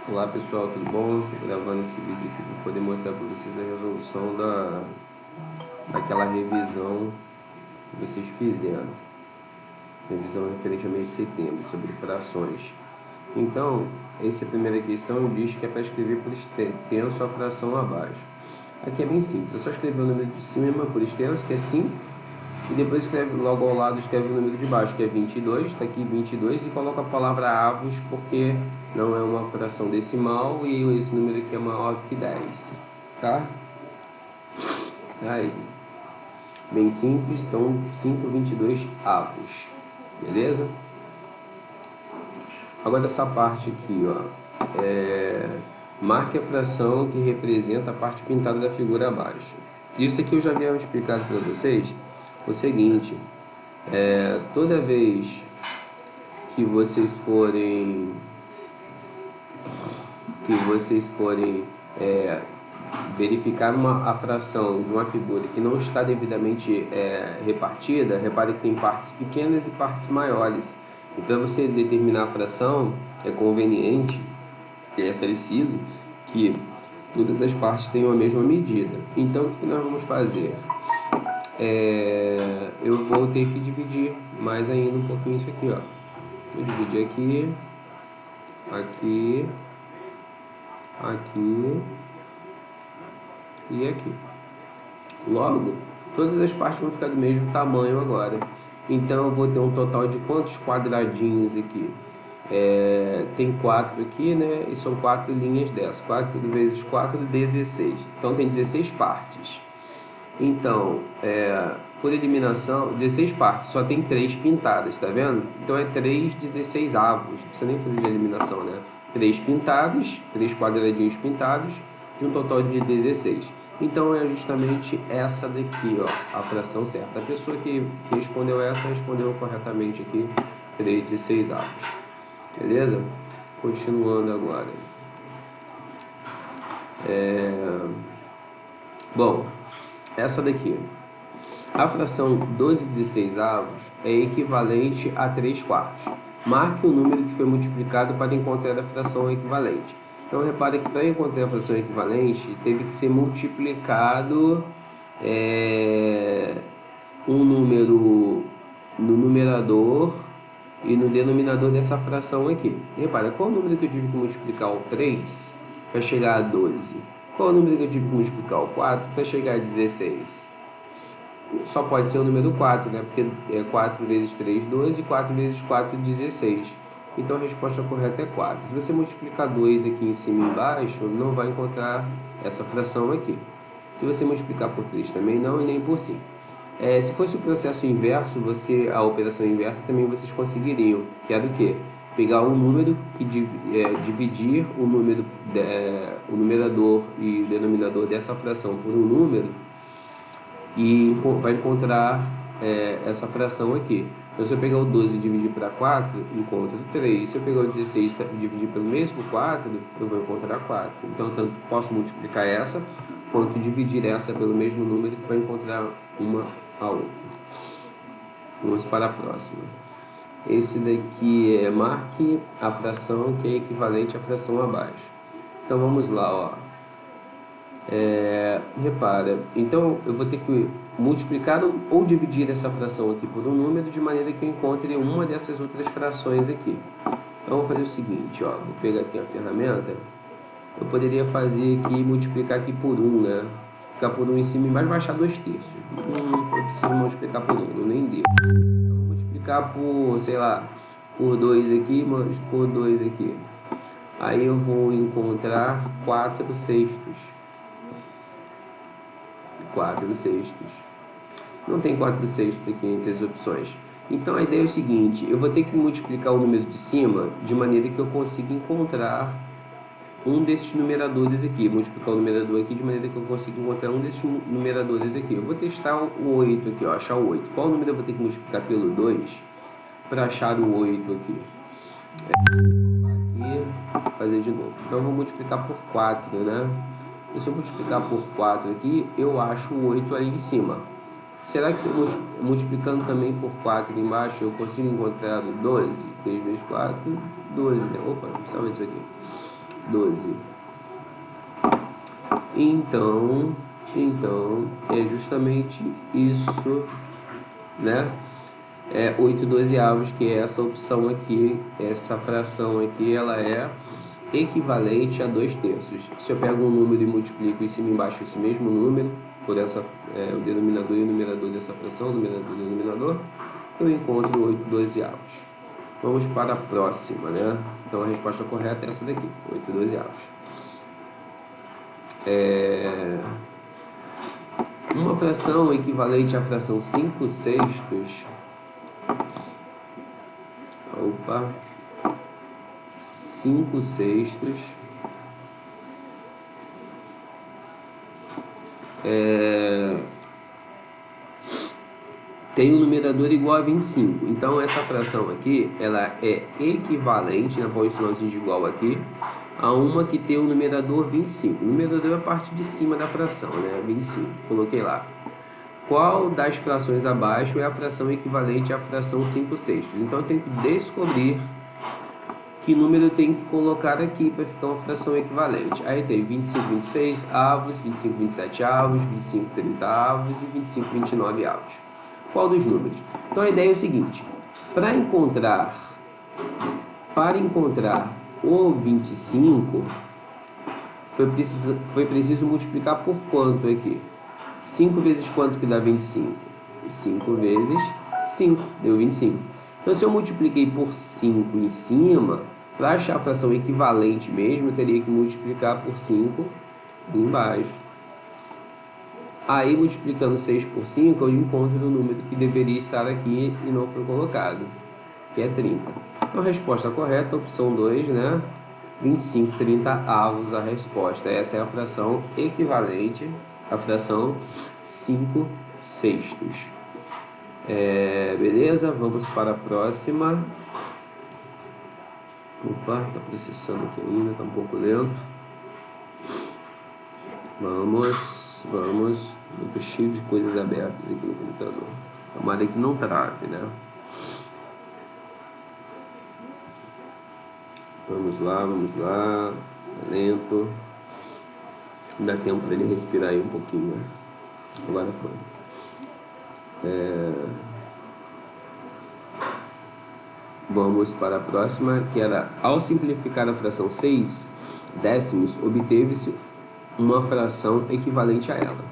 Olá pessoal, tudo bom? Tô gravando esse vídeo aqui para poder mostrar para vocês a resolução daquela revisão que vocês fizeram. Revisão referente ao mês de setembro, sobre frações. Então, essa primeira questão diz que é para escrever por extenso a fração abaixo. Aqui é bem simples, é só escrever o número de cima por extenso, que é 5, e depois escreve logo ao lado, escreve o número de baixo, que é 22, está aqui 22, e coloca a palavra avos, porque não é uma fração decimal e esse número aqui é maior do que 10, tá? Aí, bem simples, então 5,22 avos, beleza? Agora essa parte aqui, ó, marque a fração que representa a parte pintada da figura abaixo. Isso aqui eu já havia explicado para vocês, o seguinte, toda vez que vocês forem verificar a fração de uma figura que não está devidamente repartida, repare que tem partes pequenas e partes maiores. E para você determinar a fração, é conveniente, é preciso que todas as partes tenham a mesma medida. Então, o que nós vamos fazer? Eu vou ter que dividir mais ainda um pouquinho isso aqui, ó. Vou dividir aqui, aqui, aqui e aqui. Logo, todas as partes vão ficar do mesmo tamanho agora. Então eu vou ter um total de quantos quadradinhos aqui? Tem 4 aqui, né? E são 4 linhas dessas. 4 vezes 4, 16. Então tem 16 partes. Então, por eliminação, 16 partes, só tem 3 pintadas, tá vendo? Então é 3 16 avos, não precisa nem fazer de eliminação, né? 3 pintados, 3 quadradinhos pintados, de um total de 16. Então é justamente essa daqui, ó, a fração certa. A pessoa que respondeu essa, respondeu corretamente aqui, 3 16 avos. Beleza? Continuando agora. Bom, essa daqui. A fração 12 16 avos é equivalente a 3 quartos. Marque o número que foi multiplicado para encontrar a fração equivalente. Então, repare que para encontrar a fração equivalente, teve que ser multiplicado um número no numerador e no denominador dessa fração aqui. Repare, qual o número que eu tive que multiplicar o 3 para chegar a 12? Qual o número que eu tive que multiplicar o 4 para chegar a 16? Só pode ser o número 4, né? Porque 4 vezes 3, 12, e 4 vezes 4, 16. Então a resposta correta é 4. Se você multiplicar 2 aqui em cima e embaixo, não vai encontrar essa fração aqui. Se você multiplicar por 3 também não, e nem por 5. Se fosse o processo inverso, a operação inversa também vocês conseguiriam, que é do quê? Pegar um número e dividir o numerador e o denominador dessa fração por um número e vai encontrar essa fração aqui. Então, se eu pegar o 12 e dividir para 4, encontro 3. Se eu pegar o 16 e dividir pelo mesmo 4, eu vou encontrar 4. Então, tanto posso multiplicar essa, quanto dividir essa pelo mesmo número que vai encontrar uma a outra. Vamos para a próxima. Esse daqui marque a fração que é equivalente à fração abaixo. Então, vamos lá, ó. Repara, então eu vou ter que multiplicar ou dividir essa fração aqui por um número de maneira que eu encontre uma dessas outras frações aqui. Então eu vou fazer o seguinte, ó, vou pegar aqui a ferramenta, eu poderia fazer aqui, multiplicar aqui por 1, né? Multiplicar por 1 em cima e embaixo, baixar 2/3. Eu preciso multiplicar por 1, não nem deu. Eu vou multiplicar por, sei lá, por 2 aqui, mas por 2 aqui. Aí eu vou encontrar 4/6. 4/6. Não tem 4/6 aqui entre as opções. Então a ideia é o seguinte, eu vou ter que multiplicar o número de cima de maneira que eu consiga encontrar um desses numeradores aqui. Multiplicar o numerador aqui de maneira que eu consiga encontrar um desses numeradores aqui. Eu vou testar o 8 aqui, ó, achar o 8. Qual número eu vou ter que multiplicar pelo 2 para achar o 8 aqui? Aqui, fazer de novo. Então eu vou multiplicar por 4, né? E se eu multiplicar por 4 aqui, eu acho o 8 aí em cima. Será que se eu multiplicando também por 4 aqui embaixo, eu consigo encontrar o 12? 3 vezes 4, 12, né? Opa, salva isso aqui. 12. Então, é justamente isso, né? 8 dozeavos, que é essa opção aqui, essa fração aqui, ela é equivalente a 2/3. Se eu pego um número e multiplico em cima e embaixo esse mesmo número, por o denominador e o numerador dessa fração, o numerador e o denominador, eu encontro 8 dozeavos. Vamos para a próxima, né? Então a resposta correta é essa daqui, 8 dozeavos. Uma fração equivalente à fração 5/6. Opa! 5/6 tem um numerador igual a 25. Então essa fração aqui, ela é equivalente, né, põe o sinalzinho de igual aqui, a uma que tem o numerador 25. O numerador é a parte de cima da fração, né, 25. Coloquei lá. Qual das frações abaixo é a fração equivalente à fração 5/6? Então eu tenho que descobrir que número eu tenho que colocar aqui para ficar uma fração equivalente. Aí tem 25/26 avos, 25/27 avos, 25/30 avos e 25/29 avos. Qual dos números? Então a ideia é o seguinte: para encontrar o 25, foi preciso multiplicar por quanto aqui? 5 vezes quanto que dá 25? 5 vezes 5, deu 25. Então se eu multipliquei por 5 em cima, para achar a fração equivalente mesmo, eu teria que multiplicar por 5 embaixo. Aí, multiplicando 6 por 5, eu encontro o número que deveria estar aqui e não foi colocado, que é 30. Então, a resposta correta, opção 2, né? 25/30 avos a resposta. Essa é a fração equivalente à fração 5/6. Beleza? Vamos para a próxima. Opa, está processando aqui ainda, está um pouco lento. Vamos. Muito cheio de coisas abertas aqui no computador. Tomara que não trave, né? Vamos lá. É lento. Dá tempo para ele respirar aí um pouquinho, né? Agora foi. Vamos para a próxima, que era: ao simplificar a fração 6 décimos, obteve-se uma fração equivalente a ela.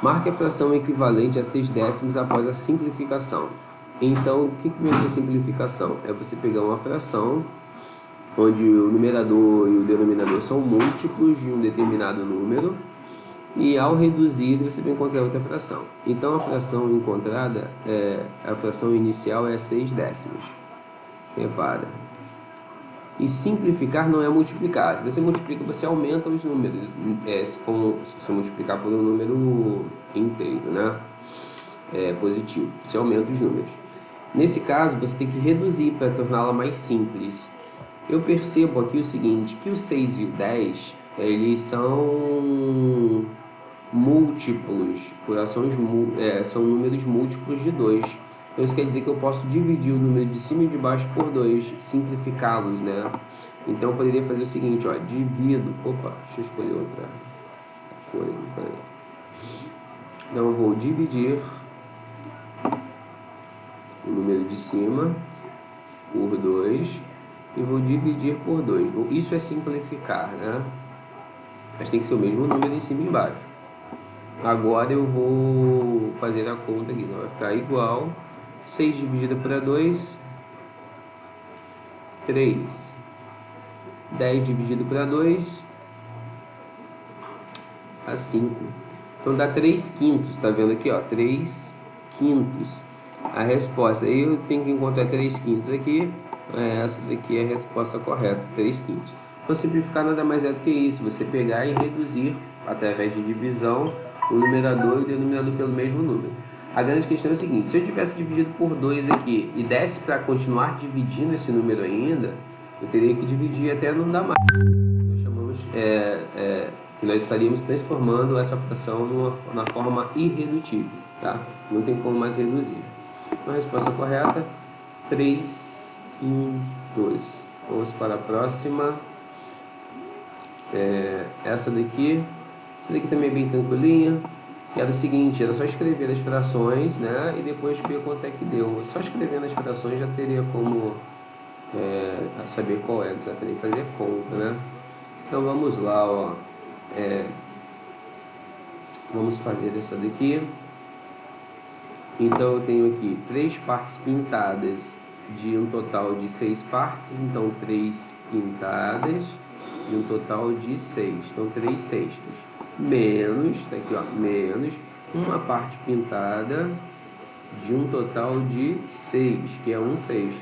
Marque a fração equivalente a 6 décimos após a simplificação. Então, o que vai ser simplificação? É você pegar uma fração onde o numerador e o denominador são múltiplos de um determinado número, e ao reduzir você vai encontrar outra fração. Então a fração encontrada, a fração inicial é 6 décimos. Repara. E simplificar não é multiplicar. Se você multiplica, você aumenta os números. Se você multiplicar por um número inteiro, né? Positivo, você aumenta os números. Nesse caso, você tem que reduzir para torná-la mais simples. Eu percebo aqui o seguinte, que o 6 e o 10, eles são múltiplos, são números múltiplos de 2. Então isso quer dizer que eu posso dividir o número de cima e de baixo por 2, simplificá-los, né? Então eu poderia fazer o seguinte, ó, divido... Opa, deixa eu escolher outra cor aqui. Então eu vou dividir o número de cima por 2 e vou dividir por 2. Isso é simplificar, né? Mas tem que ser o mesmo número em cima e embaixo. Agora eu vou fazer a conta aqui, então vai ficar igual 6 dividido por 2, 3. 10 dividido por 2, a 5. Então dá 3/5, tá vendo aqui, ó, 3/5. A resposta, eu tenho que encontrar 3/5 aqui, essa daqui é a resposta correta, 3/5. Então simplificar nada mais é do que isso, você pegar e reduzir, através de divisão, o numerador e o denominador pelo mesmo número. A grande questão é o seguinte, se eu tivesse dividido por 2 aqui e desse para continuar dividindo esse número ainda, eu teria que dividir até não dar mais. Nós chamamos que nós estaríamos transformando essa fração na forma irredutível, tá? Não tem como mais reduzir. Então, a resposta correta, 3/5. Vamos para a próxima. Essa daqui também é bem tranquilinha. Era o seguinte, era só escrever as frações, né? E depois ver quanto é que deu. Só escrevendo as frações já teria como saber qual é, já teria que fazer conta, né? Então vamos lá, ó. Vamos fazer essa daqui. Então eu tenho aqui 3 partes pintadas de um total de 6 partes. Então 3 pintadas de um total de 6. Então 3 sextos. Menos, tá aqui ó, menos uma parte pintada de um total de 6, que é 1/6.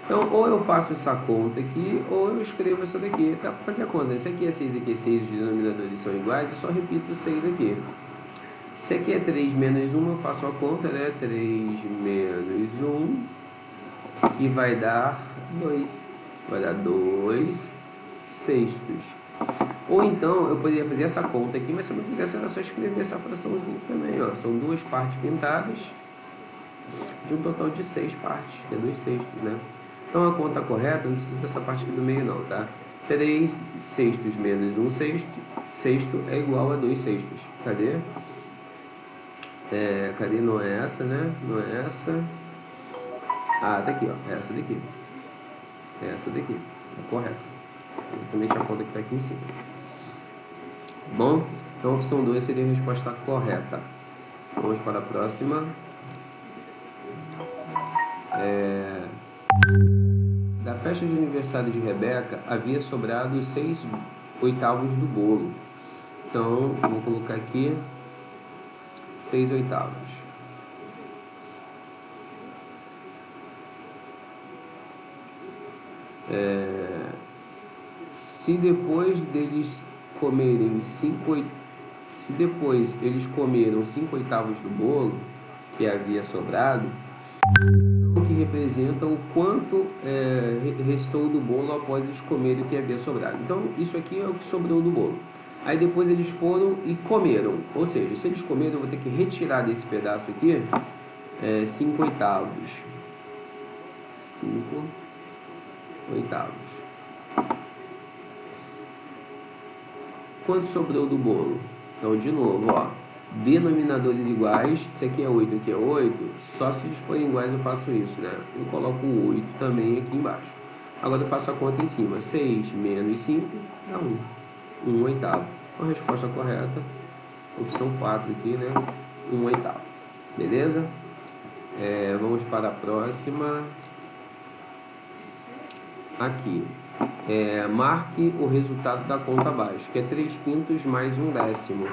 Então, ou eu faço essa conta aqui, ou eu escrevo essa daqui. Dá para fazer a conta. Esse aqui é 6, aqui é 6, os denominadores são iguais, eu só repito 6 aqui. Se aqui é 3 menos 1, eu faço a conta, né? 3 menos 1, que vai dar 2. Vai dar 2/6. Ou então, eu poderia fazer essa conta aqui, mas se eu não quisesse, era só escrever essa fraçãozinha também, ó. São 2 partes pintadas de um total de 6 partes, que é 2/6, né? Então, a conta correta, não precisa dessa parte aqui do meio não, tá? 3/6 menos 1/6 é igual a 2/6. Cadê? Cadê? Não é essa, né? Não é essa. Ah, tá aqui, ó. É essa daqui. É essa daqui. É correto. Exatamente a conta que tá aqui em cima. Bom, então a opção 2 seria a resposta correta. Vamos para a próxima. Da festa de aniversário de Rebeca havia sobrado 6/8 do bolo. Então, vou colocar aqui 6/8. Se depois deles comerem 5/8, se depois eles comeram 5/8 do bolo que havia sobrado, são que representam o quanto restou do bolo após eles comerem o que havia sobrado. Então, isso aqui é o que sobrou do bolo. Aí depois eles foram e comeram. Ou seja, se eles comeram, eu vou ter que retirar desse pedaço aqui 5/8. 5/8. Quanto sobrou do bolo? Então, de novo, ó, denominadores iguais, isso aqui é 8, aqui é 8, só se eles forem iguais eu faço isso, né? Eu coloco o 8 também aqui embaixo. Agora eu faço a conta em cima, 6 menos 5 dá 1, 1/8. Então, a resposta correta, opção 4 aqui, né? 1/8. Beleza? Vamos para a próxima. Aqui. Marque o resultado da conta abaixo, que é 3/5 mais 1/10.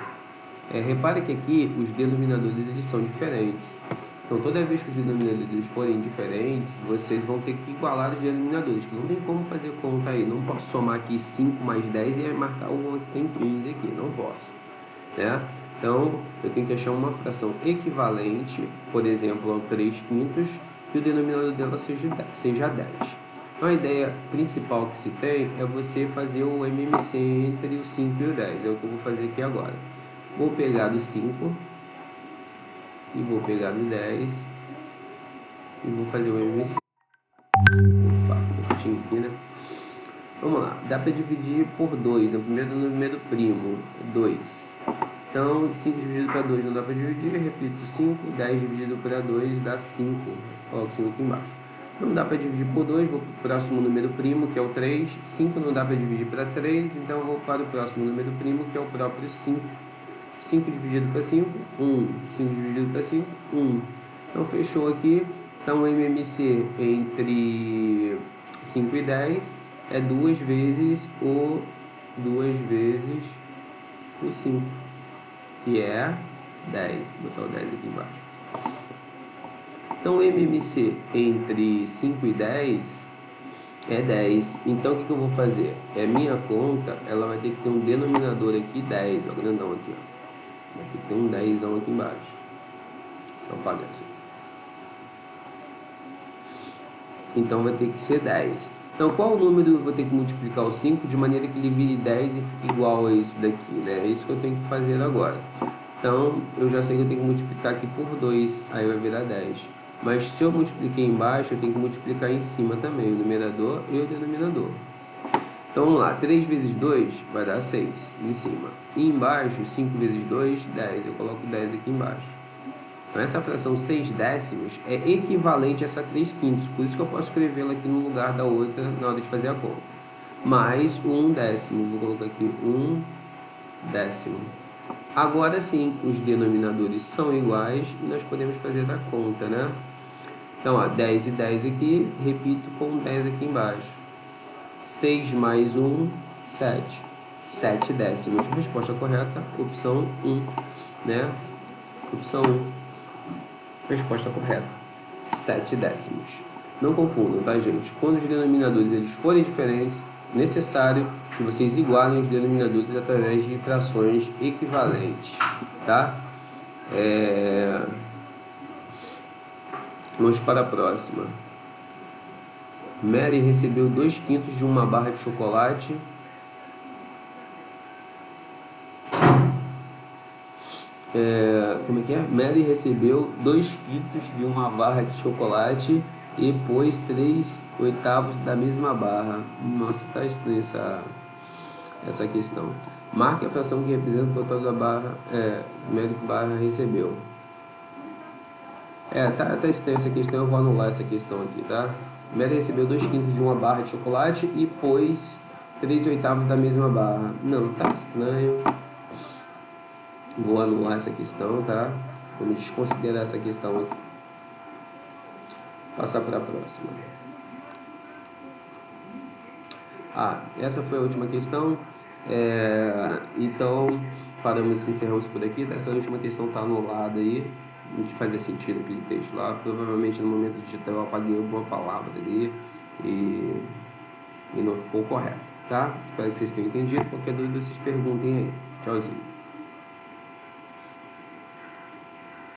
Repare que aqui os denominadores eles são diferentes. Então, toda vez que os denominadores forem diferentes, vocês vão ter que igualar os denominadores, que não tem como fazer conta aí. Não posso somar aqui 5 mais 10 e marcar o que tem 15 aqui. Não posso, né? Então, eu tenho que achar uma fração equivalente, por exemplo, ao 3/5, que o denominador dela seja 10. Então, a ideia principal que se tem é você fazer o MMC entre o 5 e o 10. É o que eu vou fazer aqui agora. Vou pegar do 5 e vou pegar do 10 e vou fazer o MMC. Opa, curtinho aqui, né? Vamos lá. Dá para dividir por 2, no primeiro primo, 2. Então, 5 dividido para 2 não dá para dividir, repito 5, 10 dividido para 2 dá 5. Coloco 5 aqui embaixo. Não dá para dividir por 2, vou para o próximo número primo, que é o 3. 5 não dá para dividir para 3, então eu vou para o próximo número primo, que é o próprio 5. 5 dividido para 5, 1. 5 dividido para 5, 1. Então, fechou aqui. Então, o MMC entre 5 e 10 é 2 vezes o 5, que é 10. Vou botar o 10 aqui embaixo. Então, o MMC entre 5 e 10 é 10. Então, o que eu vou fazer? Minha conta, ela vai ter que ter um denominador aqui, 10. Ó, grandão aqui, ó. Vai ter que ter um 10 aqui embaixo. Deixa eu apagar isso. Então, vai ter que ser 10. Então, qual o número eu vou ter que multiplicar o 5 de maneira que ele vire 10 e fique igual a esse daqui, né? É isso que eu tenho que fazer agora. Então, eu já sei que eu tenho que multiplicar aqui por 2, aí vai virar 10. Mas se eu multipliquei embaixo, eu tenho que multiplicar em cima também, o numerador e o denominador. Então, vamos lá. 3 vezes 2 vai dar 6 em cima. E embaixo, 5 vezes 2, 10. Eu coloco 10 aqui embaixo. Então, essa fração 6 décimos é equivalente a essa 3 quintos. Por isso que eu posso escrevê-la aqui no lugar da outra na hora de fazer a conta. Mais o 1 décimo. Vou colocar aqui 1 décimo. Agora sim, os denominadores são iguais e nós podemos fazer a conta, né? Então, ó, 10 e 10 aqui, repito com 10 aqui embaixo. 6 mais 1, 7. 7 décimos. Resposta correta, opção 1, né? Opção 1. Resposta correta, 7 décimos. Não confundam, tá, gente? Quando os denominadores eles forem diferentes, necessário que vocês igualem os denominadores através de frações equivalentes, tá? Vamos para a próxima. Mary recebeu 2 quintos de uma barra de chocolate. Como é que é? Mary recebeu 2 quintos de uma barra de chocolate e pôs 3/8 da mesma barra. Nossa, tá estranha essa questão. Marque a fração que representa o total da barra, Mary barra recebeu. Tá estranha essa questão, eu vou anular essa questão aqui, tá? Mary recebeu 2 quintos de uma barra de chocolate e pôs 3/8 da mesma barra. Não, tá estranho. Vou anular essa questão, tá? Vamos desconsiderar essa questão aqui. Passar para a próxima. Essa foi a última questão. Então, paramos e encerramos por aqui. Essa última questão está anulada aí. Não fazia sentido aquele texto lá. Provavelmente no momento digital eu apaguei alguma palavra ali e não ficou correto, tá? Espero que vocês tenham entendido. Qualquer dúvida vocês perguntem aí. Tchauzinho.